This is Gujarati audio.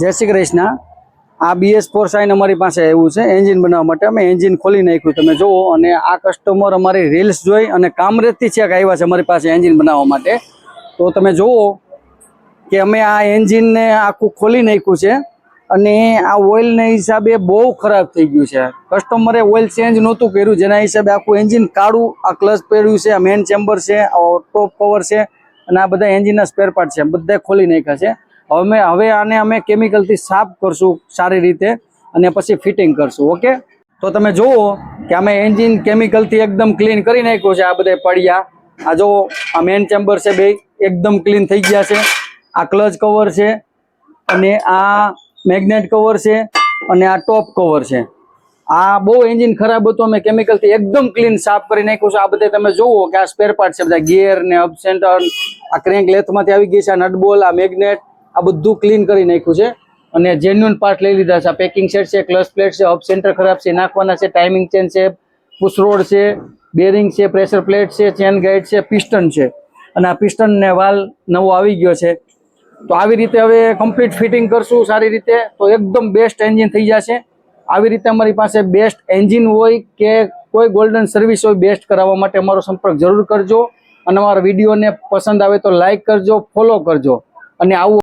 જય શ્રી કૃષ્ણ। આ BS4 સાઇન અમારી પાસે આવ્યું છે એન્જિન બનાવવા માટે। અમે એન્જિન ખોલી નાખ્યું તમે જુઓ, અને આ કસ્ટમર અમારી રીલ્સ જોઈ અને કામરેજથી છેક આવ્યા છે અમારી પાસે એન્જિન બનાવવા માટે। તો તમે જુઓ કે અમે આ એન્જિનને આખું ખોલી નાખ્યું છે, અને આ ઓઇલને હિસાબે બહુ ખરાબ થઈ ગયું છે। કસ્ટમરે ઓઇલ ચેન્જ નહોતું કર્યું, જેના હિસાબે આખું એન્જિન કાળું, આ ક્લચ પડ્યું છે, આ મેન ચેમ્બર છે, ટોપ કવર છે, અને આ બધા એન્જિનના સ્પેર પાર્ટ છે, બધા ખોલી નાખ્યા છે। હવે આને અમે કેમિકલથી સાફ કરશું સારી રીતે, અને પછી ફિટિંગ કરશું। ઓકે, તો તમે જુઓ કે અમે એન્જિન કેમિકલથી એકદમ ક્લીન કરી નાખ્યું છે। આ બધા પડ્યા, આ જો આ મેન ચેમ્બર છે, બે એકદમ ક્લીન થઈ ગયા છે। આ ક્લચ કવર છે, અને આ મેગ્નેટ કવર છે, અને આ ટોપ કવર છે। આ બહુ એન્જિન ખરાબ હતું, અમે કેમિકલથી એકદમ ક્લીન સાફ કરી નાખ્યું છે। આ બધા તમે જુઓ કે આ સ્પેર પાર્ટ છે, બધા ગિયર ને અપ સેન્ટર, આ ક્રેન્ક લેથમાંથી આવી ગઈ છે, આ નટબોલ, આ મેગ્નેટ, આ બધું ક્લીન કરી નાખ્યું છે, અને જેન્યુઅન પાર્ટ લઈ લીધા છે। આ પેકિંગ સેટ છે, ક્લચ પ્લેટ છે, અપ સેન્ટર ખરાબ છે, નાખવાના છે, ટાઈમિંગ ચેન છે, પુશ રોડ છે, બેરિંગ છે, પ્રેશર પ્લેટ છે, ચેન ગાઈડ છે, પિસ્ટન છે, અને આ પિસ્ટન ને વાલ નવો આવી ગયો છે। તો આવી રીતે હવે કમ્પ્લીટ ફિટિંગ કરશું સારી રીતે, તો એકદમ બેસ્ટ એન્જિન થઈ જશે। આવી રીતે અમારી પાસે બેસ્ટ એન્જિન હોય કે કોઈ ગોલ્ડન સર્વિસ હોય બેસ્ટ કરાવવા માટે અમારો સંપર્ક જરૂર કરજો, અને અમારા વિડીયોને પસંદ આવે તો લાઈક કરજો, ફોલો કરજો, અને આવું